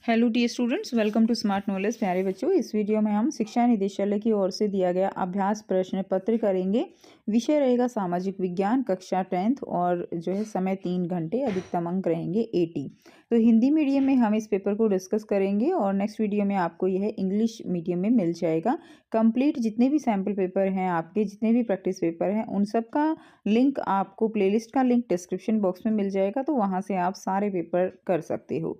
Hello dear students, welcome to smart knowledge. प्यारे बच्चों, इस वीडियो में हम शिक्षा निदेशालय की ओर से दिया गया अभ्यास प्रश्न पत्र करेंगे। विषय रहेगा सामाजिक विज्ञान, कक्षा 10th और जो है समय 3 घंटे, अधिकतम अंक रहेंगे 80। तो हिंदी मीडियम में हम इस पेपर को डिस्कस करेंगे और नेक्स्ट वीडियो में आपको यह इंग्लिश मीडियम में मिल जाएगा। कंप्लीट जितने भी सैम्पल पेपर हैं आपके, जितने भी प्रैक्टिस पेपर हैं, उन सब का लिंक आपको, प्लेलिस्ट का लिंक डिस्क्रिप्शन बॉक्स में मिल जाएगा, तो वहाँ से आप सारे पेपर कर सकते हो।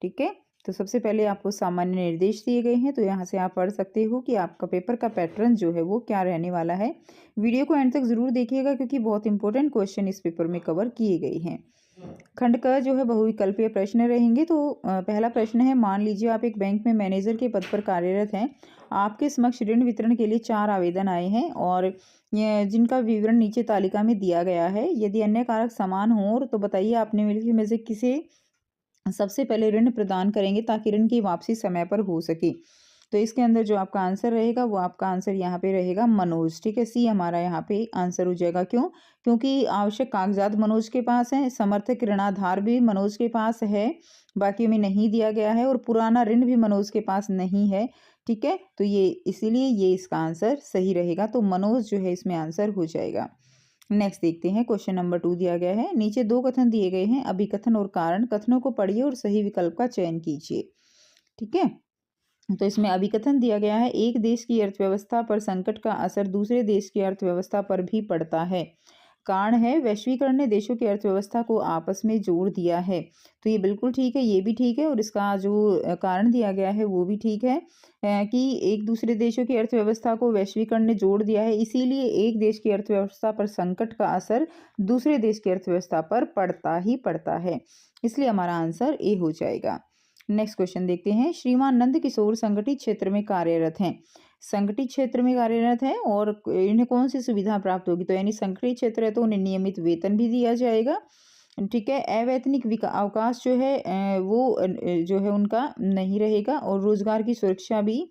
ठीक है, तो सबसे पहले आपको सामान्य निर्देश दिए गए हैं, तो यहाँ से आप पढ़ सकते हो कि आपका पेपर का पैटर्न जो है वो क्या रहने वाला है। वीडियो को एंड तक ज़रूर देखिएगा क्योंकि बहुत इंपॉर्टेंट क्वेश्चन इस पेपर में कवर किए गए हैं। खंड क जो है बहुविकल्पीय प्रश्न रहेंगे। तो पहला प्रश्न है, मान लीजिए आप एक बैंक में मैनेजर के पद पर कार्यरत हैं। आपके समक्ष ऋण वितरण के लिए 4 आवेदन आए हैं और जिनका विवरण नीचे तालिका में दिया गया है। यदि अन्य कारक समान हों तो बताइए आप निम्नलिखित में से किसे सबसे पहले ऋण प्रदान करेंगे ताकि ऋण की वापसी समय पर हो सके। तो इसके अंदर जो आपका आंसर रहेगा वो आपका आंसर यहाँ पे रहेगा मनोज। ठीक है, सी हमारा यहाँ पे आंसर हो जाएगा। क्यों? क्योंकि आवश्यक कागजात मनोज के पास हैं, समर्थक ऋणाधार भी मनोज के पास है, बाकी में नहीं दिया गया है, और पुराना ऋण भी मनोज के पास नहीं है। ठीक है, तो ये इसीलिए ये इसका आंसर सही रहेगा। तो मनोज जो है इसमें आंसर हो जाएगा। नेक्स्ट देखते हैं, क्वेश्चन नंबर 2 दिया गया है। नीचे 2 कथन दिए गए हैं, अभिकथन और कारण। कथनों को पढ़िए और सही विकल्प का चयन कीजिए। ठीक है, तो इसमें अभिकथन दिया गया है, एक देश की अर्थव्यवस्था पर संकट का असर दूसरे देश की अर्थव्यवस्था पर भी पड़ता है। कारण है, वैश्वीकरण ने देशों की अर्थव्यवस्था को आपस में जोड़ दिया है। तो ये बिल्कुल ठीक है, ये भी ठीक है, और इसका जो कारण दिया गया है वो भी ठीक है कि एक दूसरे देशों की अर्थव्यवस्था को वैश्वीकरण ने जोड़ दिया है, इसीलिए एक देश की अर्थव्यवस्था पर संकट का असर दूसरे देश की अर्थव्यवस्था पर पड़ता ही पड़ता है। इसलिए हमारा आंसर ए हो जाएगा। नेक्स्ट क्वेश्चन देखते हैं, श्रीमान नंद किशोर संगठित क्षेत्र में कार्यरत हैं। संगठित क्षेत्र में कार्यरत है और इन्हें कौन सी सुविधा प्राप्त होगी? तो यानी संगठित क्षेत्र है तो उन्हें नियमित वेतन भी दिया जाएगा। ठीक है, अवैतनिक अवकाश जो है वो जो है उनका नहीं रहेगा, और रोजगार की सुरक्षा भी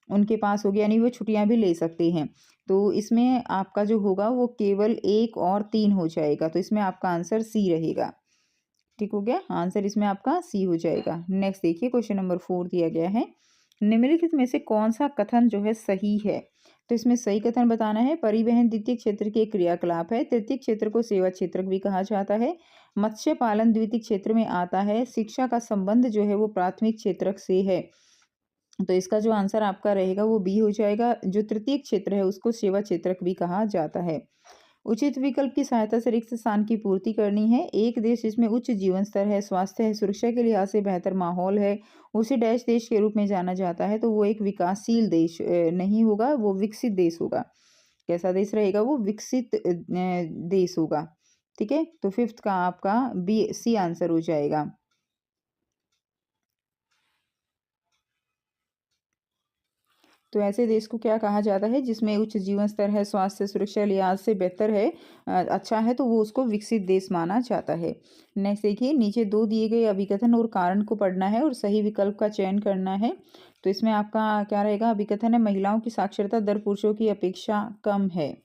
उनके पास होगी, यानी वो छुट्टियां भी ले सकते हैं। तो इसमें आपका जो होगा वो केवल 1 और 3 हो जाएगा। तो इसमें आपका आंसर सी रहेगा। ठीक हो गया, आंसर इसमें आपका सी हो जाएगा। नेक्स्ट देखिए, क्वेश्चन नंबर 4 दिया गया है, निम्नलिखित में से कौन सा कथन जो है सही है? तो इसमें सही कथन बताना है, परिवहन द्वितीय क्षेत्र के क्रियाकलाप है। तृतीय क्षेत्र को सेवा क्षेत्र भी कहा जाता है। मत्स्य पालन द्वितीय क्षेत्र में आता है। शिक्षा का संबंध जो है वो प्राथमिक क्षेत्र से है। तो इसका जो आंसर आपका रहेगा वो बी हो जाएगा। जो तृतीय क्षेत्र है उसको सेवा क्षेत्र भी कहा जाता है। उचित विकल्प की सहायता से रिक्त स्थान की पूर्ति करनी है। एक देश जिसमें उच्च जीवन स्तर है, स्वास्थ्य है, सुरक्षा के लिहाज से बेहतर माहौल है, उसे डैश देश के रूप में जाना जाता है। तो वो एक विकासशील देश नहीं होगा, वो विकसित देश होगा। कैसा देश रहेगा? वो विकसित देश होगा। ठीक है, तो 5th का आपका बी सी आंसर हो जाएगा। तो ऐसे देश को क्या कहा जाता है? जिसमें उच्च जीवन स्तर है, स्वास्थ्य सुरक्षा लिहाज से बेहतर है, अच्छा है, तो वो उसको विकसित देश माना जाता है। नेक्स्ट देखिए, नीचे 2 दिए गए अभिकथन और कारण को पढ़ना है और सही विकल्प का चयन करना है। तो इसमें आपका क्या रहेगा? अभिकथन है, महिलाओं की साक्षरता दर पुरुषों की अपेक्षा कम है।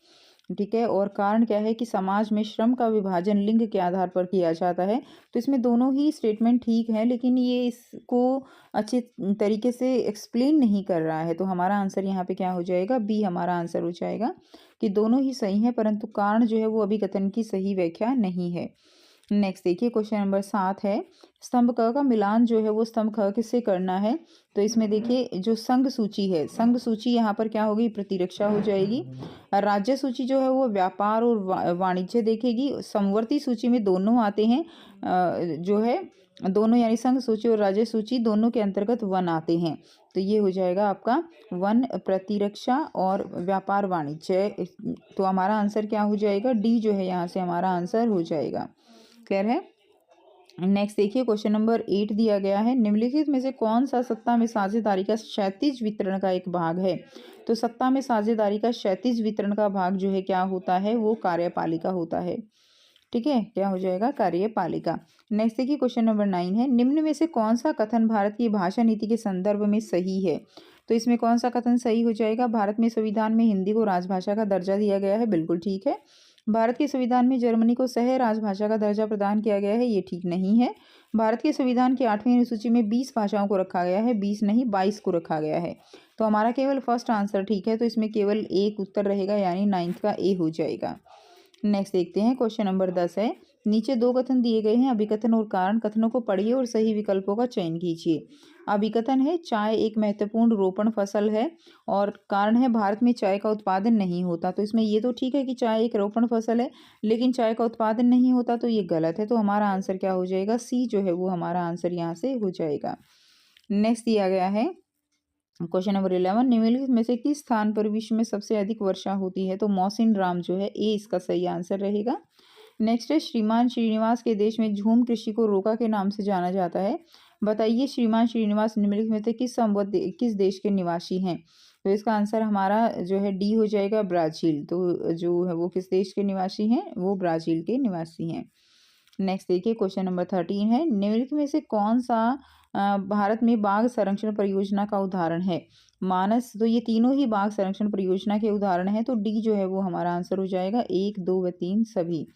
ठीक है, और कारण क्या है कि समाज में श्रम का विभाजन लिंग के आधार पर किया जाता है। तो इसमें दोनों ही स्टेटमेंट ठीक है, लेकिन ये इसको अच्छे तरीके से एक्सप्लेन नहीं कर रहा है। तो हमारा आंसर यहाँ पे क्या हो जाएगा? बी हमारा आंसर हो जाएगा कि दोनों ही सही है, परंतु कारण जो है वो अभिकथन की सही व्याख्या नहीं है। नेक्स्ट देखिए, क्वेश्चन नंबर 7 है, स्तंभ क का मिलान जो है वो स्तंभ ख किससे करना है? तो इसमें देखिए, जो संघ सूची है, संघ सूची यहाँ पर क्या होगी? प्रतिरक्षा हो जाएगी। राज्य सूची जो है वो व्यापार और वाणिज्य देखेगी। समवर्ती सूची में दोनों आते हैं, जो है दोनों, यानी संघ सूची और राज्य सूची दोनों के अंतर्गत वन आते हैं। तो ये हो जाएगा आपका वन, प्रतिरक्षा और व्यापार वाणिज्य। तो हमारा आंसर क्या हो जाएगा? डी जो है यहाँ से हमारा आंसर हो जाएगा। क्लियर है? नेक्स्ट देखिए, क्वेश्चन नंबर 8 दिया गया है, निम्नलिखित में से कौन सा सत्ता में साझेदारी का क्षैतिज वितरण का एक भाग है? तो सत्ता में साझेदारी का क्षैतिज वितरण का भाग जो है क्या होता है? वो कार्यपालिका होता है। ठीक है, क्या हो जाएगा? कार्यपालिका। नेक्स्ट देखिए, क्वेश्चन नंबर 9 है, निम्न में से कौन सा कथन भारत की भाषा नीति के संदर्भ में सही है? तो इसमें कौन सा कथन सही हो जाएगा? भारत में संविधान में हिंदी को राजभाषा का दर्जा दिया गया है, बिल्कुल ठीक है। भारत के संविधान में जर्मनी को सह राजभाषा का दर्जा प्रदान किया गया है, ये ठीक नहीं है। भारत के संविधान की 8वीं अनुसूची में 20 भाषाओं को रखा गया है, 20 नहीं 22 को रखा गया है। तो हमारा केवल फर्स्ट आंसर ठीक है, तो इसमें केवल एक उत्तर रहेगा, यानी 9th का ए हो जाएगा। नेक्स्ट देखते हैं, क्वेश्चन नंबर 10 है। नीचे दो कथन दिए गए हैं, अभिकथन और कारण। कथनों को पढ़िए और सही विकल्पों का चयन कीजिए। अभिकथन है, चाय एक महत्वपूर्ण रोपण फसल है, और कारण है, भारत में चाय का उत्पादन नहीं होता। तो इसमें ये तो ठीक है कि चाय एक रोपण फसल है, लेकिन चाय का उत्पादन नहीं होता, तो ये गलत है। तो हमारा आंसर क्या हो जाएगा, सी जो है वो हमारा आंसर यहाँ से हो जाएगा। नेक्स्ट दिया गया है क्वेश्चन नंबर 11, निम्नलिखित में से किस स्थान पर विश्व में सबसे अधिक वर्षा होती है। तो मौसिन राम जो है ए इसका सही आंसर रहेगा। नेक्स्ट है, श्रीमान श्रीनिवास के देश में झूम कृषि को रोका के नाम से जाना जाता है। बताइए श्रीमान श्रीनिवास निम्नलिखित में से किस देश के निवासी हैं। तो इसका आंसर हमारा जो है डी हो जाएगा, ब्राज़ील। तो जो है वो किस देश के निवासी हैं, वो ब्राज़ील के निवासी हैं। नेक्स्ट देखिए, क्वेश्चन नंबर 13 है, निम्नलिखित में से कौन सा भारत में बाघ संरक्षण परियोजना का उदाहरण है। मानस, तो ये तीनों ही बाघ संरक्षण परियोजना के उदाहरण है, तो डी जो है वो हमारा आंसर हो जाएगा, 1, 2 व 3 सभी।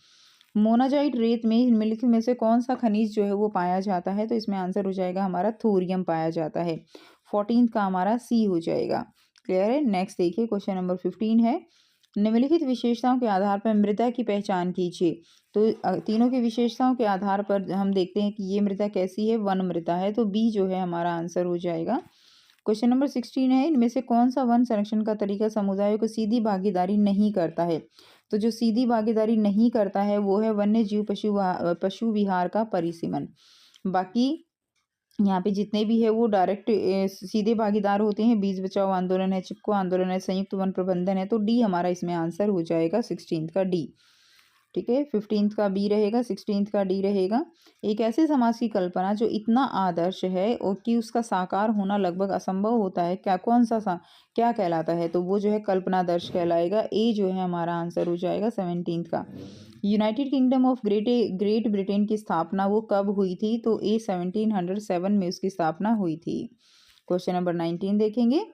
मोनाजाइट रेत में निम्नलिखित में से कौन सा खनिज जो है वो पाया जाता है। तो इसमें आंसर हो जाएगा हमारा थोरियम पाया जाता है। 14 का हमारा सी हो जाएगा। क्लियर है। नेक्स्ट देखिए, क्वेश्चन नंबर 15 है, निम्नलिखित विशेषताओं के आधार पर मृदा की पहचान कीजिए। तो तीनों की विशेषताओं के आधार पर हम देखते हैं कि ये मृदा कैसी है, वन मृदा है। तो बी जो है हमारा आंसर हो जाएगा। क्वेश्चन नंबर 16 है, इनमें से कौन सा वन संरक्षण का तरीका समुदायों को सीधी भागीदारी नहीं करता है। तो जो सीधी भागीदारी नहीं करता है वो है वन्य जीव पशु विहार का परिसीमन। बाकी यहाँ पे जितने भी है वो डायरेक्ट सीधे भागीदार होते हैं। बीज बचाओ आंदोलन है, चिपको आंदोलन है, संयुक्त वन प्रबंधन है। तो डी हमारा इसमें आंसर हो जाएगा 16 का डी। ठीक है, 15 का बी रहेगा, 16 का डी रहेगा। एक ऐसे समाज की कल्पना जो इतना आदर्श है और कि उसका साकार होना लगभग असंभव होता है, क्या कहलाता है। तो वो जो है कल्पनादर्श कहलाएगा। ए जो है हमारा आंसर हो जाएगा 17 का। United kingdom of great Britain की स्थापना वो कब हुई थी। तो ए 1707 में उसकी स्थापना हुई थी। क्वेश्चन नंबर 19 देखेंगे,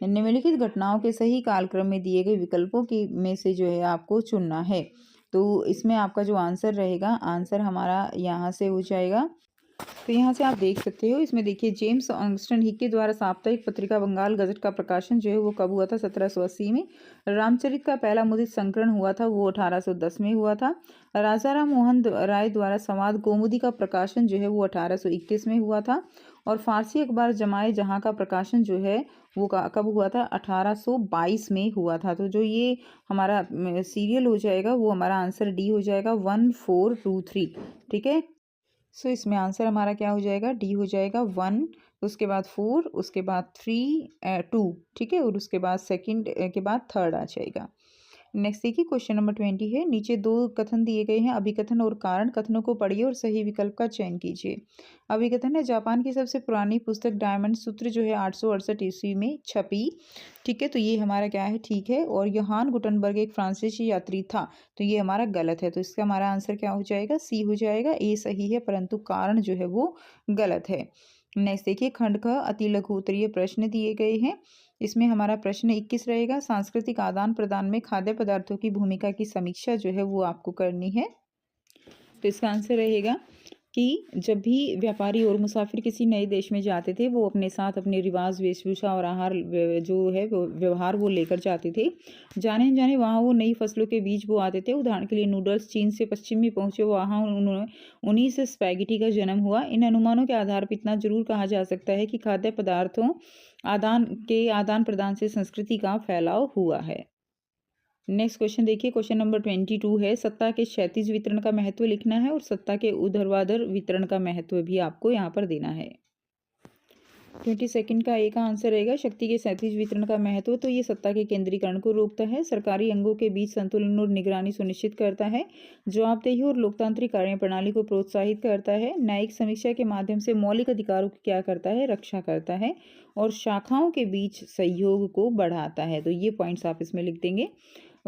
निम्नलिखित घटनाओं के सही कालक्रम में दिए गए विकल्पों की में से जो है आपको चुनना है। तो इसमें आपका जो आंसर रहेगा, आंसर हमारा यहाँ से हो जाएगा। तो यहाँ से आप देख सकते हो, इसमें देखिए जेम्स ऑगस्टन हिक्के द्वारा साप्ताहिक पत्रिका बंगाल गजट का प्रकाशन जो है वो कब हुआ था, 1780 में। रामचरित का पहला मुद्रित संस्करण हुआ था वो 1810 में हुआ था। राजा राम मोहन राय द्वारा संवाद कौमुदी का प्रकाशन जो है वो 1821 में हुआ था। और फारसी अखबार जमाए जहाँ का प्रकाशन जो है वो कब हुआ था, 1822 में हुआ था। तो जो ये हमारा सीरियल हो जाएगा वो हमारा आंसर डी हो जाएगा, 1423। ठीक है। सो इसमें आंसर हमारा क्या हो जाएगा, डी हो जाएगा, 1, उसके बाद 4, उसके बाद 3, 2। ठीक है, और उसके बाद सेकंड के बाद थर्ड आ जाएगा। नेक्स्ट देखिए, क्वेश्चन नंबर 20 है, नीचे दो कथन दिए गए हैं, अभिकथन और कारण। कथनों को पढ़िए और सही विकल्प का चयन कीजिए। अभिकथन है, जापान की सबसे पुरानी पुस्तक डायमंड सूत्र जो है 868 ईस्वी में छपी। ठीक है, तो ये हमारा क्या है, ठीक है। और योहान गुटनबर्ग एक फ्रांसीसी यात्री था, तो ये हमारा गलत है। तो इसका हमारा आंसर क्या हो जाएगा, सी हो जाएगा। ए सही है, परंतु कारण जो है वो गलत है। नेक्स्ट देखिए, खंड ख अति लघु उत्तरीय प्रश्न दिए गए हैं। इसमें हमारा प्रश्न 21 रहेगा, सांस्कृतिक आदान प्रदान में खाद्य पदार्थों की भूमिका की समीक्षा जो है वो आपको करनी है। तो इसका आंसर रहेगा कि जब भी व्यापारी और मुसाफिर किसी नए देश में जाते थे, वो अपने साथ अपने रिवाज, वेशभूषा और आहार जो है वो व्यवहार वो लेकर जाते थे। जाने जाने वहाँ वो नई फसलों के बीज वो आते थे। उदाहरण के लिए नूडल्स चीन से पश्चिम में पहुँचे, वहाँ उन्हीं से स्पैगेटी का जन्म हुआ। इन अनुमानों के आधार पर इतना जरूर कहा जा सकता है कि खाद्य पदार्थों आदान प्रदान से संस्कृति का फैलाव हुआ है। नेक्स्ट क्वेश्चन देखिए, क्वेश्चन नंबर 22 है, सत्ता के क्षैतिज वितरण का महत्व लिखना है और सत्ता के ऊर्ध्वाधर वितरण का महत्व भी आपको यहाँ पर देना है। 22 का ए का आंसर रहेगा, शक्ति के क्षैतिज वितरण का महत्व। तो ये सत्ता के केंद्रीकरण को रोकता है, सरकारी अंगों के बीच संतुलन और निगरानी सुनिश्चित करता है, जवाबदेही और लोकतांत्रिक कार्यप्रणाली को प्रोत्साहित करता है, न्यायिक समीक्षा के माध्यम से मौलिक अधिकारों की क्या करता है, रक्षा करता है, और शाखाओं के बीच सहयोग को बढ़ाता है। तो ये पॉइंट्स आप इसमें लिख देंगे।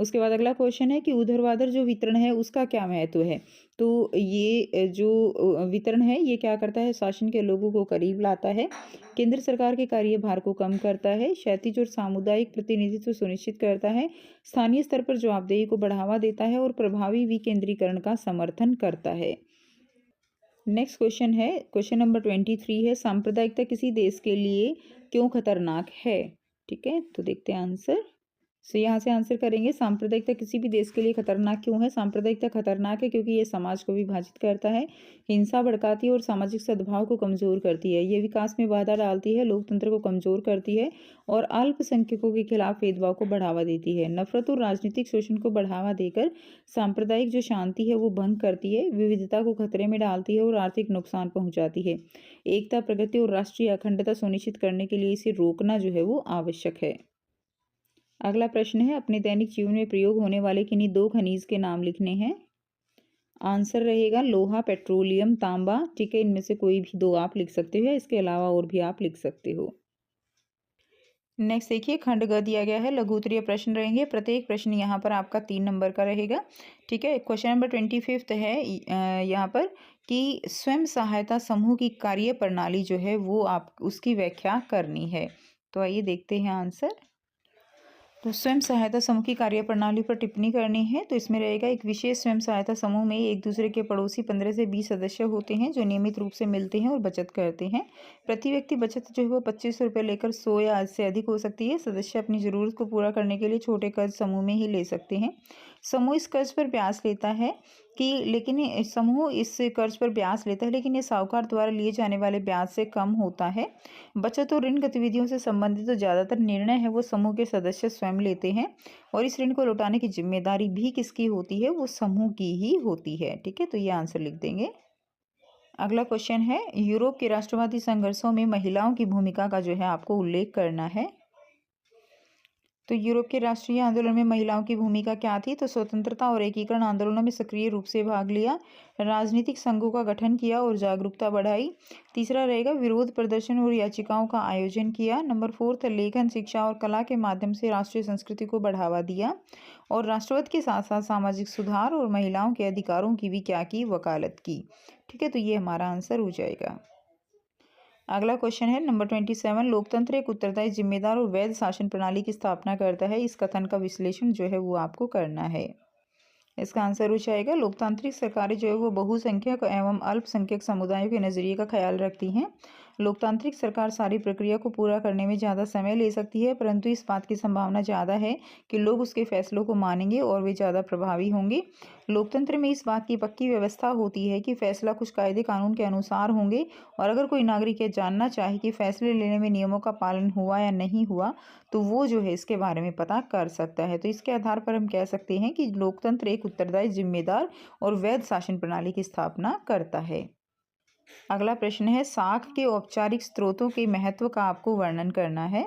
उसके बाद अगला क्वेश्चन है कि ऊर्ध्वाधर जो वितरण है उसका क्या महत्व है। तो ये जो वितरण है ये क्या करता है, शासन के लोगों को करीब लाता है, केंद्र सरकार के कार्यभार को कम करता है, क्षैतिज और सामुदायिक प्रतिनिधित्व सुनिश्चित करता है, स्थानीय स्तर पर जवाबदेही को बढ़ावा देता है और प्रभावी विकेंद्रीकरण का समर्थन करता है। नेक्स्ट क्वेश्चन है, क्वेश्चन नंबर 23 है, सांप्रदायिकता किसी देश के लिए क्यों खतरनाक है। ठीक है, तो देखते हैं आंसर। यहाँ से आंसर करेंगे, सांप्रदायिकता किसी भी देश के लिए खतरनाक क्यों है। सांप्रदायिकता खतरनाक है क्योंकि ये समाज को विभाजित करता है, हिंसा भड़काती है और सामाजिक सद्भाव को कमजोर करती है। ये विकास में बाधा डालती है, लोकतंत्र को कमजोर करती है और अल्पसंख्यकों के खिलाफ भेदभाव को बढ़ावा देती है। नफरत और राजनीतिक शोषण को बढ़ावा देकर सांप्रदायिक जो शांति है वो भंग करती है, विविधता को खतरे में डालती है और आर्थिक नुकसान पहुंचाती है। एकता, प्रगति और राष्ट्रीय अखंडता सुनिश्चित करने के लिए इसे रोकना जो है वो आवश्यक है। अगला प्रश्न है, अपने दैनिक जीवन में प्रयोग होने वाले किन्हीं 2 खनिज के नाम लिखने हैं। आंसर रहेगा लोहा, पेट्रोलियम, तांबा। ठीक है, इनमें से कोई भी 2 आप लिख सकते हो या इसके अलावा और भी आप लिख सकते हो। नेक्स्ट देखिए, खंड ग दिया गया है, लघु उत्तरीय प्रश्न रहेंगे। प्रत्येक प्रश्न यहाँ पर आपका 3 नंबर का रहेगा। ठीक है, क्वेश्चन नंबर 25 है यहाँ पर कि स्वयं सहायता समूह की कार्य प्रणाली जो है वो आप उसकी व्याख्या करनी है। तो आइए देखते हैं आंसर। तो स्वयं सहायता समूह की कार्यप्रणाली पर टिप्पणी करनी है। तो इसमें रहेगा, एक विशेष स्वयं सहायता समूह में एक दूसरे के पड़ोसी 15 से 20 सदस्य होते हैं जो नियमित रूप से मिलते हैं और बचत करते हैं। प्रति व्यक्ति बचत जो है वो 25 रुपये लेकर 100 या इससे अधिक हो सकती है। सदस्य अपनी ज़रूरत को पूरा करने के लिए छोटे कर्ज समूह में ही ले सकते हैं। समूह इस कर्ज पर ब्याज लेता है लेकिन ये साहूकार द्वारा लिए जाने वाले ब्याज से कम होता है। बचत और ऋण गतिविधियों से संबंधित जो ज़्यादातर निर्णय है वो समूह के सदस्य स्वयं लेते हैं और इस ऋण को लौटाने की जिम्मेदारी भी किसकी होती है, वो समूह की ही होती है। ठीक है, तो ये आंसर लिख देंगे। अगला क्वेश्चन है, यूरोप के राष्ट्रवादी संघर्षों में महिलाओं की भूमिका का जो है आपको उल्लेख करना है। तो यूरोप के राष्ट्रीय आंदोलन में महिलाओं की भूमिका क्या थी। तो स्वतंत्रता और एकीकरण आंदोलनों में सक्रिय रूप से भाग लिया, राजनीतिक संघों का गठन किया और जागरूकता बढ़ाई। तीसरा रहेगा, विरोध प्रदर्शन और याचिकाओं का आयोजन किया। नंबर 4 लेखन, शिक्षा और कला के माध्यम से राष्ट्रीय संस्कृति को बढ़ावा दिया और राष्ट्रवाद के साथ साथ सामाजिक सुधार और महिलाओं के अधिकारों की भी क्या की, वकालत की। ठीक है, तो ये हमारा आंसर हो जाएगा। अगला क्वेश्चन है नंबर 27, लोकतंत्र एक उत्तरदायी, जिम्मेदार और वैध शासन प्रणाली की स्थापना करता है। इस कथन का विश्लेषण जो है वो आपको करना है। इसका आंसर हो जाएगा, लोकतांत्रिक सरकारें जो है वो बहुसंख्यक एवं अल्पसंख्यक समुदायों के नजरिए का ख्याल रखती हैं। लोकतांत्रिक सरकार सारी प्रक्रिया को पूरा करने में ज़्यादा समय ले सकती है, परंतु इस बात की संभावना ज़्यादा है कि लोग उसके फैसलों को मानेंगे और वे ज़्यादा प्रभावी होंगे। लोकतंत्र में इस बात की पक्की व्यवस्था होती है कि फैसला कुछ कायदे कानून के अनुसार होंगे और अगर कोई नागरिक ये जानना चाहे कि फैसले लेने में नियमों का पालन हुआ या नहीं हुआ तो वो जो है इसके बारे में पता कर सकता है। तो इसके आधार पर हम कह सकते हैं कि लोकतंत्र एक उत्तरदायी, जिम्मेदार और वैध शासन प्रणाली की स्थापना करता है। अगला प्रश्न है, साख के औपचारिक स्रोतों के महत्व का आपको वर्णन करना है।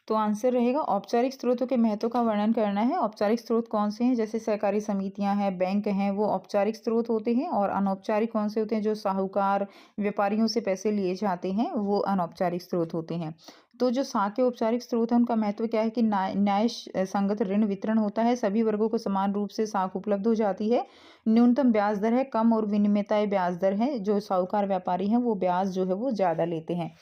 तो आंसर रहेगा, औपचारिक स्रोतों के महत्व का वर्णन करना है। औपचारिक स्रोत कौन से हैं, जैसे सहकारी समितियां हैं, बैंक हैं, वो औपचारिक स्रोत होते हैं। और अनौपचारिक कौन से होते हैं, जो साहूकार व्यापारियों से पैसे लिए जाते हैं, वो अनौपचारिक स्रोत होते हैं। तो जो साख के औपचारिक स्रोत है उनका महत्व क्या है कि न्याय संगत ऋण वितरण होता है, सभी वर्गों को समान रूप से साख उपलब्ध हो जाती है, न्यूनतम ब्याज दर है, कम और विनिमयता ब्याज दर है। जो साहूकार व्यापारी हैं वो ब्याज जो है वो ज़्यादा लेते हैं।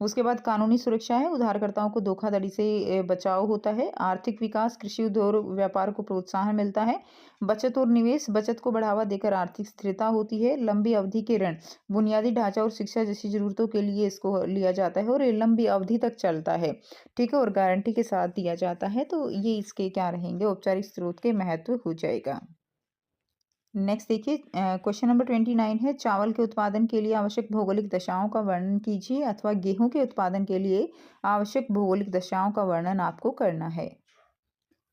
उसके बाद कानूनी सुरक्षा है, उधारकर्ताओं को धोखाधड़ी से बचाव होता है। आर्थिक विकास, कृषि उद्योग व्यापार को प्रोत्साहन मिलता है। बचत और निवेश, बचत को बढ़ावा देकर आर्थिक स्थिरता होती है। लंबी अवधि के ऋण, बुनियादी ढांचा और शिक्षा जैसी जरूरतों के लिए इसको लिया जाता है और ये लंबी अवधि तक चलता है। ठीक है, और गारंटी के साथ दिया जाता है। तो ये इसके क्या रहेंगे, औपचारिक स्रोत के महत्व हो जाएगा। नेक्स्ट देखिए, क्वेश्चन नंबर 29 है, चावल के उत्पादन के लिए आवश्यक भौगोलिक दशाओं का वर्णन कीजिए, अथवा गेहूं के उत्पादन के लिए आवश्यक भौगोलिक दशाओं का वर्णन आपको करना है।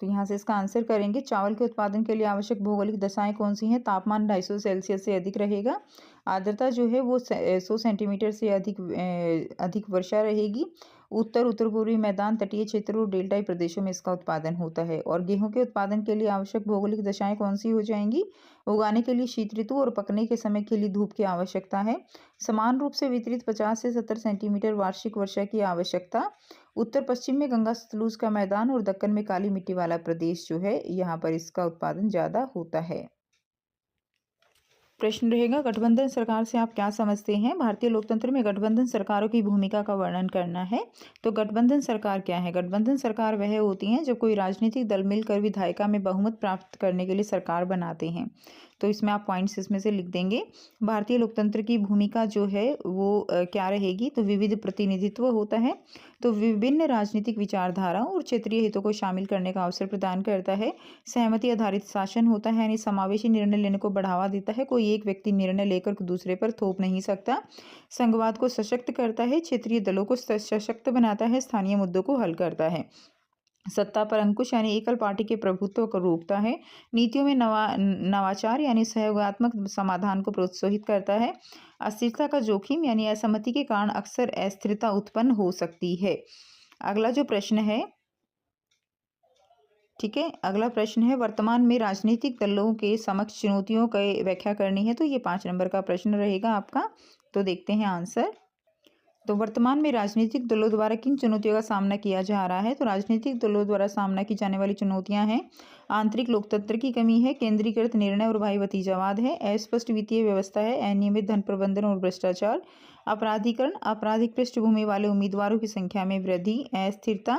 तो यहाँ से इसका आंसर करेंगे, चावल के उत्पादन के लिए आवश्यक भौगोलिक दशाएं कौन सी हैं। तापमान 250 सेल्सियस से अधिक रहेगा, आर्द्रता जो है वो 100 सेंटीमीटर से अधिक वर्षा रहेगी उत्तर उत्तर पूर्वी मैदान, तटीय क्षेत्रों और डेल्टाई प्रदेशों में इसका उत्पादन होता है। और गेहूं के उत्पादन के लिए आवश्यक भौगोलिक दशाएं कौन सी हो जाएंगी? उगाने के लिए शीत ऋतु और पकने के समय के लिए धूप की आवश्यकता है। समान रूप से वितरित 50 से 70 सेंटीमीटर वार्षिक वर्षा की आवश्यकता। उत्तर पश्चिम में गंगा सतलुज का मैदान और दक्कन में काली मिट्टी वाला प्रदेश जो है, यहाँ पर इसका उत्पादन ज़्यादा होता है। प्रश्न रहेगा, गठबंधन सरकार से आप क्या समझते हैं? भारतीय लोकतंत्र में गठबंधन सरकारों की भूमिका का वर्णन करना है। तो गठबंधन सरकार क्या है? गठबंधन सरकार वह होती हैं जब कोई राजनीतिक दल मिलकर विधायिका में बहुमत प्राप्त करने के लिए सरकार बनाते हैं। तो इसमें आप पॉइंट्स इसमें से लिख देंगे। भारतीय लोकतंत्र की भूमिका जो है वो क्या रहेगी? तो विविध प्रतिनिधित्व होता है, तो विभिन्न राजनीतिक विचारधाराओं और क्षेत्रीय हितों को शामिल करने का अवसर प्रदान करता है। सहमति आधारित शासन होता है, यानी समावेशी निर्णय लेने को बढ़ावा देता है। कोई एक व्यक्ति निर्णय लेकर दूसरे पर थोप नहीं सकता। संघवाद को सशक्त करता है, क्षेत्रीय दलों को सशक्त बनाता है, स्थानीय मुद्दों को हल करता है। सत्ता पर अंकुश यानी एकल पार्टी के प्रभुत्व को रोकता है। नीतियों में नवाचार यानी सहयोगात्मक समाधान को प्रोत्साहित करता है। अस्थिरता का जोखिम यानी असहमति के कारण अक्सर अस्थिरता उत्पन्न हो सकती है। अगला जो प्रश्न है, ठीक है, अगला प्रश्न है, वर्तमान में राजनीतिक दलों के समक्ष चुनौतियों की व्याख्या करनी है। तो ये 5 नंबर का प्रश्न रहेगा आपका। तो देखते हैं आंसर। तो वर्तमान में राजनीतिक दलों द्वारा किन चुनौतियों का सामना किया जा रहा है? तो राजनीतिक दलों द्वारा सामना की जाने वाली चुनौतियां हैं, आंतरिक लोकतंत्र की कमी है, केंद्रीकृत निर्णय और भाई भतीजावाद है, अस्पष्ट वित्तीय व्यवस्था है, अनियमित धन प्रबंधन और भ्रष्टाचार, अपराधीकरण, आपराधिक पृष्ठभूमि वाले उम्मीदवारों की संख्या में वृद्धि, अस्थिरता,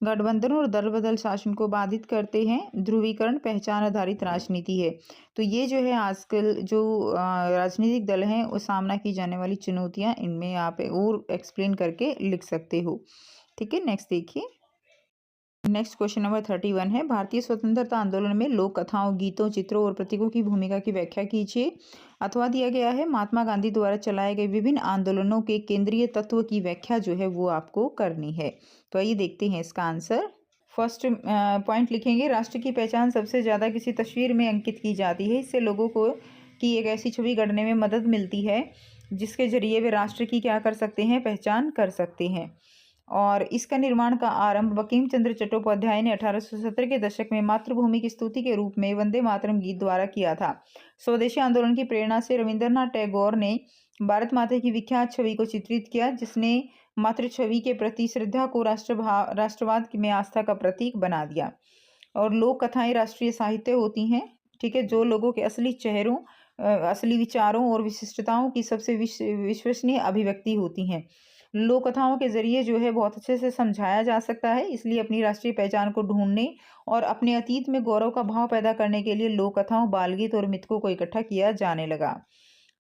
गठबंधन और दल बदल शासन को बाधित करते हैं, ध्रुवीकरण, पहचान आधारित राजनीति है। तो ये जो है आजकल जो राजनीतिक दल हैं वो सामना की जाने वाली चुनौतियां, इनमें आप और एक्सप्लेन करके लिख सकते हो। ठीक है, नेक्स्ट देखिए। नेक्स्ट क्वेश्चन नंबर 31 है, भारतीय स्वतंत्रता आंदोलन में लोक कथाओं, गीतों, चित्रों और प्रतीकों की भूमिका की व्याख्या कीजिए। अथवा दिया गया है, महात्मा गांधी द्वारा चलाए गए विभिन्न आंदोलनों के केंद्रीय तत्व की व्याख्या जो है वो आपको करनी है। तो आइए देखते हैं इसका आंसर। फर्स्ट पॉइंट लिखेंगे, राष्ट्र की पहचान सबसे ज़्यादा किसी तस्वीर में अंकित की जाती है। इससे लोगों को की एक ऐसी छवि गढ़ने में मदद मिलती है जिसके जरिए वे राष्ट्र की क्या कर सकते हैं? पहचान कर सकते हैं। और इसका निर्माण का आरंभ बंकिम चंद्र चट्टोपाध्याय ने 1870 के दशक में मातृभूमि की स्तुति के रूप में वंदे मातरम गीत द्वारा किया था। स्वदेशी आंदोलन की प्रेरणा से रविंद्रनाथ टैगोर ने भारत माता की विख्यात छवि को चित्रित किया, जिसने मातृ छवि के प्रति श्रद्धा को राष्ट्रवाद में आस्था का प्रतीक बना दिया। और लोक कथाएं राष्ट्रीय साहित्य होती हैं, ठीक है, जो लोगों के असली चेहरों, असली विचारों और विशिष्टताओं की सबसे विश्वसनीय अभिव्यक्ति होती हैं। लोक कथाओं के जरिए जो है बहुत अच्छे से समझाया जा सकता है, इसलिए अपनी राष्ट्रीय पहचान को ढूंढने और अपने अतीत में गौरव का भाव पैदा करने के लिए लोक कथाओं, बालगीत और मिथकों को इकट्ठा किया जाने लगा।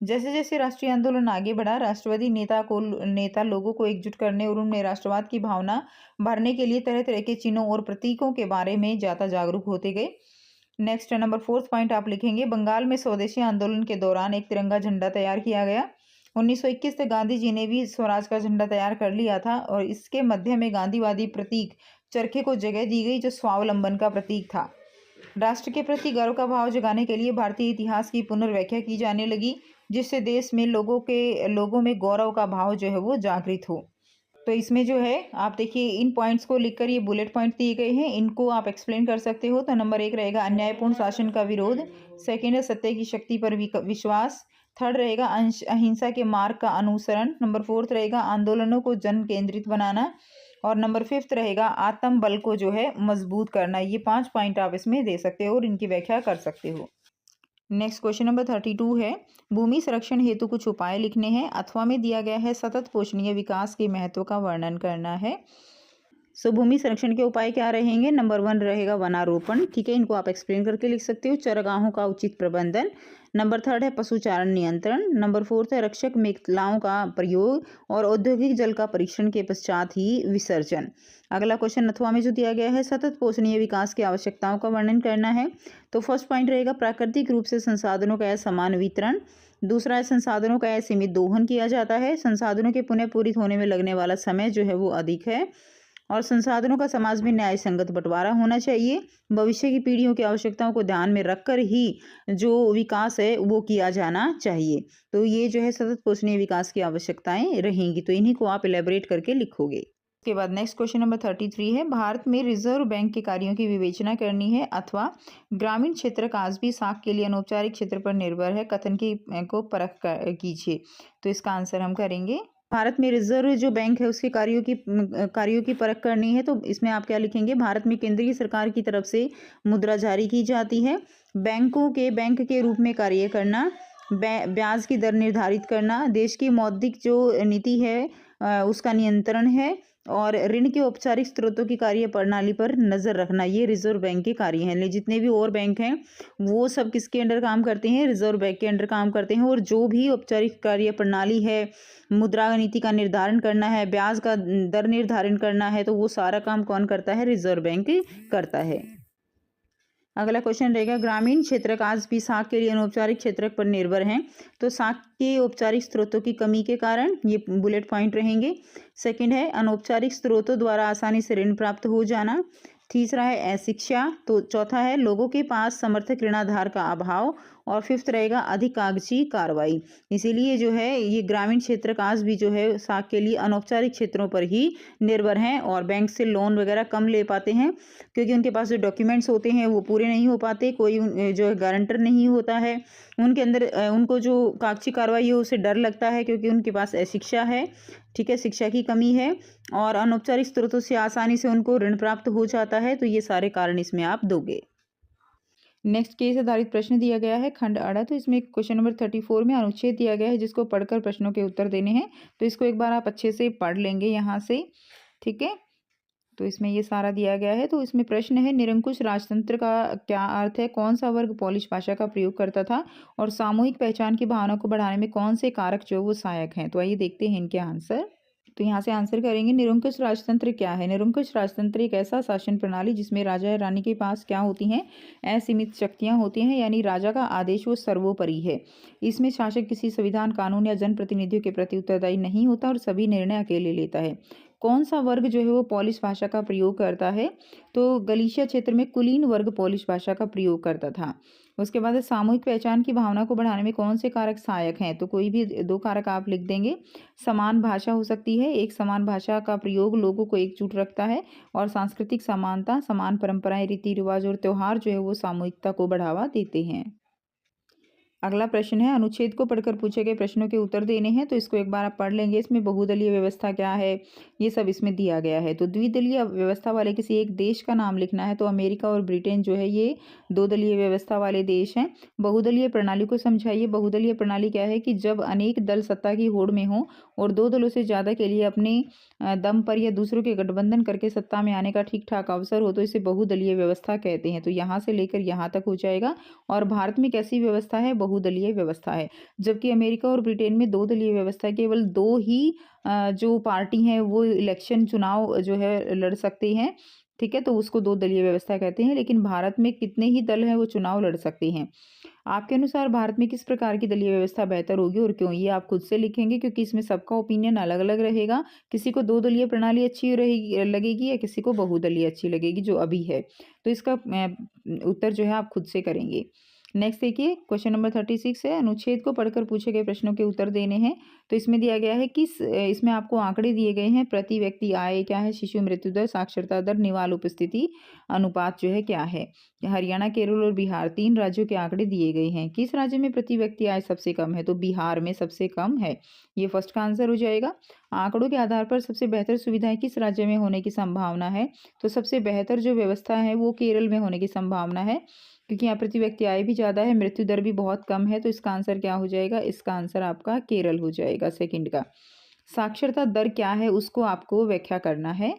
जैसे जैसे राष्ट्रीय आंदोलन आगे बढ़ा, राष्ट्रवादी नेता लोगों को एकजुट करने और उनमें राष्ट्रवाद की भावना भरने के लिए तरह तरह के चिन्हों और प्रतीकों के बारे में ज़्यादा जागरूक होते गए। नेक्स्ट नंबर 4th पॉइंट आप लिखेंगे, बंगाल में स्वदेशी आंदोलन के दौरान एक तिरंगा झंडा तैयार किया गया। 1921 से गांधी जी ने भी स्वराज का झंडा तैयार कर लिया था और इसके मध्य में गांधीवादी प्रतीक चरखे को जगह दी गई, जो स्वावलंबन का प्रतीक था। राष्ट्र के प्रति गर्व का भाव जगाने के लिए भारतीय इतिहास की पुनर्व्याख्या की जाने लगी, जिससे देश में लोगों में गौरव का भाव जो है वो जागृत हो। तो इसमें जो है आप देखिए, इन पॉइंट्स को लिखकर ये बुलेट पॉइंट दिए गए हैं, इनको आप एक्सप्लेन कर सकते हो। तो नंबर 1 रहेगा अन्यायपूर्ण शासन का विरोध, सेकेंड है सत्य की शक्ति पर विश्वास, थर्ड रहेगा अहिंसा के मार्ग का अनुसरण, नंबर 4th रहेगा आंदोलनों को जन केंद्रित बनाना, और नंबर 5th रहेगा आत्म बल को जो है मजबूत करना। ये 5 पॉइंट आप इसमें दे सकते हो और इनकी व्याख्या कर सकते हो। नेक्स्ट क्वेश्चन नंबर 32 है, भूमि संरक्षण हेतु कुछ उपाय लिखने हैं। अथवा में दिया गया है, सतत पोषणीय विकास के महत्व का वर्णन करना है। भूमि संरक्षण के उपाय क्या रहेंगे? नंबर 1 रहेगा वनारोपण, ठीक है, इनको आप एक्सप्लेन करके लिख सकते हो। चरागाहों का उचित प्रबंधन। नंबर 3 है पशुचारण नियंत्रण। नंबर 4 है रक्षक मेखलाओं का प्रयोग और औद्योगिक जल का परीक्षण के पश्चात ही विसर्जन। अगला क्वेश्चन अथवा में जो दिया गया है, सतत पोषणीय विकास की आवश्यकताओं का वर्णन करना है। तो फर्स्ट पॉइंट रहेगा प्राकृतिक रूप से संसाधनों का समान वितरण। दूसरा है संसाधनों का सीमित दोहन किया जाता है। संसाधनों के पुनः पूरित होने में लगने वाला समय जो है वो अधिक है। और संसाधनों का समाज में न्याय संगत बंटवारा होना चाहिए। भविष्य की पीढ़ियों की आवश्यकताओं को ध्यान में रखकर ही जो विकास है वो किया जाना चाहिए। तो ये जो है सतत पोषणीय विकास की आवश्यकताएं रहेंगी, तो इन्हीं को आप इलेबोरेट करके लिखोगे। उसके बाद नेक्स्ट क्वेश्चन नंबर 33 है, भारत में रिजर्व बैंक के कार्यों की विवेचना करनी है अथवा ग्रामीण क्षेत्र का आज भी साख के लिए अनौपचारिक क्षेत्र पर निर्भर है, कथन की को परख कीजिए। तो इसका आंसर हम करेंगे, भारत में रिजर्व जो बैंक है उसके कार्यों की परख करनी है। तो इसमें आप क्या लिखेंगे, भारत में केंद्रीय सरकार की तरफ से मुद्रा जारी की जाती है, बैंक के रूप में कार्य करना, ब्याज की दर निर्धारित करना, देश की मौद्रिक जो नीति है उसका नियंत्रण है, और ऋण के औपचारिक स्रोतों की कार्य प्रणाली पर नजर रखना, ये रिजर्व बैंक के कार्य हैं। जितने भी और बैंक हैं वो सब किसके अंडर काम करते हैं, रिजर्व बैंक के अंडर काम करते हैं। और जो भी औपचारिक कार्य प्रणाली है, मुद्रा नीति का निर्धारण करना है, ब्याज का दर निर्धारण करना है, तो वो सारा काम कौन करता है, रिजर्व बैंक करता है। अगला क्वेश्चन रहेगा, ग्रामीण क्षेत्र का आज भी साख के लिए अनौपचारिक क्षेत्र पर निर्भर हैं। तो साख के औपचारिक स्रोतों की कमी के कारण ये बुलेट पॉइंट रहेंगे। सेकंड है अनौपचारिक स्रोतों द्वारा आसानी से ऋण प्राप्त हो जाना। तीसरा है अशिक्षा। तो चौथा है लोगों के पास समर्थक ऋणाधार का अभाव। और फिफ्थ रहेगा अधिक कागजी कार्रवाई। इसीलिए जो है ये ग्रामीण क्षेत्र का आज भी जो है साख के लिए अनौपचारिक क्षेत्रों पर ही निर्भर हैं और बैंक से लोन वगैरह कम ले पाते हैं, क्योंकि उनके पास जो डॉक्यूमेंट्स होते हैं वो पूरे नहीं हो पाते, कोई जो है गारंटर नहीं होता है उनके अंदर, उनको जो कागजी कार्रवाई है उसे डर लगता है क्योंकि उनके पास अशिक्षा है, ठीक है, शिक्षा की कमी है, और अनौपचारिक स्रोतों से आसानी से उनको ऋण प्राप्त हो जाता है। तो ये सारे कारण इसमें आप दोगे। नेक्स्ट केस आधारित प्रश्न दिया गया है खंड अड़ा। तो इसमें क्वेश्चन नंबर 34 में अनुच्छेद दिया गया है जिसको पढ़कर प्रश्नों के उत्तर देने हैं। तो इसको एक बार आप अच्छे से पढ़ लेंगे यहाँ से, ठीक है। तो इसमें ये सारा दिया गया है। तो इसमें प्रश्न है, निरंकुश राजतंत्र का क्या अर्थ है, कौन सा वर्ग पोलिश भाषा का प्रयोग करता था, और सामूहिक पहचान की भावना को बढ़ाने में कौन से कारक जो वो सहायक हैं। तो आइए देखते हैं इनके आंसर। तो यहाँ से आंसर करेंगे, निरंकुश राजतंत्र क्या है। निरंकुश राजतंत्र एक ऐसा शासन प्रणाली जिसमें राजा या रानी के पास क्या होती हैं, असीमित शक्तियाँ होती हैं, यानी राजा का आदेश वो सर्वोपरि है। इसमें शासक किसी संविधान, कानून या जनप्रतिनिधियों के प्रति उत्तरदायी नहीं होता और सभी निर्णय अकेले लेता है। कौन सा वर्ग जो है वो पोलिश भाषा का प्रयोग करता है, तो गलीशिया क्षेत्र में कुलीन वर्ग पोलिश भाषा का प्रयोग करता था। उसके बाद सामूहिक पहचान की भावना को बढ़ाने में कौन से कारक सहायक हैं, तो कोई भी दो कारक आप लिख देंगे। समान भाषा हो सकती है, एक समान भाषा का प्रयोग लोगों को एकजुट रखता है, और सांस्कृतिक समानता, समान परंपराएं, रीति रिवाज और त्यौहार जो है वो सामूहिकता को बढ़ावा देते हैं। अगला प्रश्न है, अनुच्छेद को पढ़कर पूछे गए प्रश्नों के उत्तर देने हैं। तो इसको एक बार आप पढ़ लेंगे। इसमें बहुदलीय व्यवस्था क्या है ये सब इसमें दिया गया है। तो द्विदलीय व्यवस्था वाले किसी एक देश का नाम लिखना है। तो अमेरिका और ब्रिटेन जो है ये दो दलीय व्यवस्था वाले देश हैं। बहुदलीय प्रणाली को समझाइए। बहुदलीय प्रणाली क्या है कि जब अनेक दल सत्ता की होड़ में हो और दो दलों से ज़्यादा के लिए अपने दम पर या दूसरों के गठबंधन करके सत्ता में आने का ठीक ठाक अवसर हो, तो इसे बहुदलीय व्यवस्था कहते हैं। तो यहाँ से लेकर यहाँ तक हो जाएगा। और भारत में कैसी व्यवस्था है, बहुदलीय व्यवस्था है। जबकि अमेरिका और ब्रिटेन में दो दलीय व्यवस्था है, केवल दो ही जो पार्टी हैं वो इलेक्शन चुनाव जो है लड़ सकते हैं, ठीक है, तो उसको दो दलीय व्यवस्था कहते हैं। लेकिन भारत में कितने ही दल हैं वो चुनाव लड़ सकते हैं। आपके अनुसार भारत में किस प्रकार की दलीय व्यवस्था बेहतर होगी और क्यों, ये आप खुद से लिखेंगे क्योंकि इसमें सबका ओपिनियन अलग अलग रहेगा। किसी को दो दलीय प्रणाली अच्छी रहेगी लगेगी या किसी को बहुदलीय अच्छी लगेगी जो अभी है। तो इसका उत्तर जो है आप खुद से करेंगे। नेक्स्ट देखिए, क्वेश्चन नंबर 36 है, अनुच्छेद को पढ़कर पूछे गए प्रश्नों के उत्तर देने हैं। तो इसमें दिया गया है कि इसमें आपको आंकड़े दिए गए हैं, प्रति व्यक्ति आय क्या है, शिशु मृत्यु दर, साक्षरता दर, निवाल उपस्थिति अनुपात जो है क्या है। हरियाणा, केरल और बिहार तीन राज्यों के आंकड़े दिए गए हैं। किस राज्य में प्रति व्यक्ति आय सबसे कम है, तो बिहार में सबसे कम है। ये फर्स्ट का आंसर हो जाएगा। आंकड़ों के आधार पर सबसे बेहतर सुविधाएं किस राज्य में होने की संभावना है, तो सबसे बेहतर जो व्यवस्था है वो केरल में होने की संभावना है, क्योंकि यहाँ प्रति व्यक्ति आय भी ज़्यादा है, मृत्यु दर भी बहुत कम है। तो इसका आंसर क्या हो जाएगा, इसका आंसर आपका केरल हो जाएगा सेकंड का। साक्षरता दर क्या है उसको आपको व्याख्या करना है।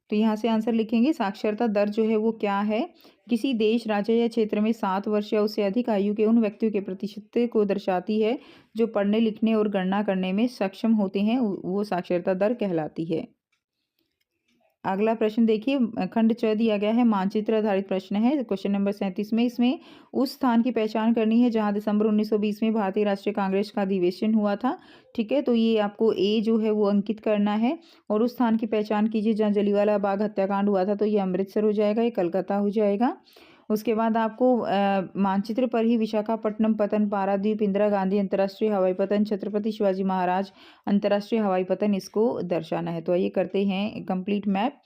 तो यहाँ से आंसर लिखेंगे, साक्षरता दर जो है वो क्या है, किसी देश, राज्य या क्षेत्र में 7 वर्ष या उससे अधिक आयु के उन व्यक्तियों के प्रतिशत को दर्शाती है जो पढ़ने लिखने और गणना करने में सक्षम होते हैं, वो साक्षरता दर कहलाती है। अगला प्रश्न देखिए, खंड च दिया गया है, मानचित्र आधारित प्रश्न है। क्वेश्चन नंबर 37 में इसमें उस स्थान की पहचान करनी है जहां दिसंबर 1920 में भारतीय राष्ट्रीय कांग्रेस का अधिवेशन हुआ था, ठीक है। तो ये आपको ए जो है वो अंकित करना है, और उस स्थान की पहचान कीजिए जहां जलियांवाला बाग हत्याकांड हुआ था। तो ये अमृतसर हो जाएगा, ये कलकत्ता हो जाएगा। उसके बाद आपको मानचित्र पर ही विशाखापट्टनम पतन, पारादीप, इंदिरा गांधी अंतर्राष्ट्रीय हवाई पतन, छत्रपति शिवाजी महाराज अंतर्राष्ट्रीय हवाई पतन इसको दर्शाना है। तो आइए करते हैं कंप्लीट मैप।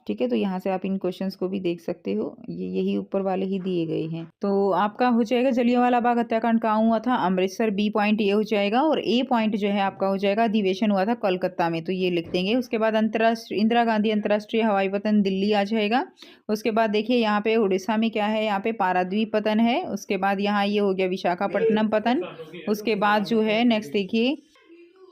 ठीक है, तो यहाँ से आप इन क्वेश्चंस को भी देख सकते हो, ये यही ऊपर वाले ही दिए गए हैं। तो आपका हो जाएगा जलियांवाला बाग हत्याकांड कहाँ हुआ था, अमृतसर, बी पॉइंट ये हो जाएगा, और ए पॉइंट जो है आपका हो जाएगा अधिवेशन हुआ था कोलकाता में, तो ये लिख देंगे। उसके बाद अंतर्राष्ट्रीय इंदिरा गांधी अंतर्राष्ट्रीय हवाई पतन दिल्ली आ जाएगा। उसके बाद देखिए यहाँ पे उड़ीसा में क्या है, यहाँ पे पारादीप पतन है। उसके बाद यहाँ ये हो गया विशाखापट्टनम पतन। उसके बाद जो है नेक्स्ट देखिए,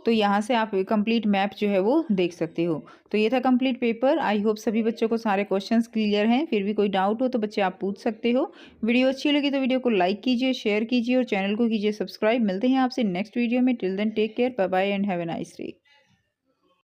तो यहाँ से आप कंप्लीट मैप जो है वो देख सकते हो। तो ये था कंप्लीट पेपर। आई होप सभी बच्चों को सारे क्वेश्चंस क्लियर हैं। फिर भी कोई डाउट हो तो बच्चे आप पूछ सकते हो। वीडियो अच्छी लगी तो वीडियो को लाइक कीजिए, शेयर कीजिए और चैनल को कीजिए सब्सक्राइब। मिलते हैं आपसे नेक्स्ट वीडियो में। Till then take care, bye bye and have a nice day.